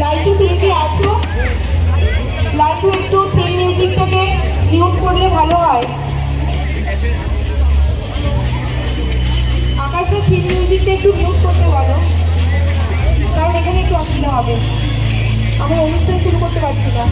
লাইটু তুমি কি আছো? লাইটু একটু থিম মিউজিকটাকে মিউট করলে ভালো হয়। আকাশে থিম মিউজিকটা একটু মিউট করতে বলো, কারণ এখানে একটু অসুবিধা হবে। আমরা অনুষ্ঠান শুরু করতে পারছি না।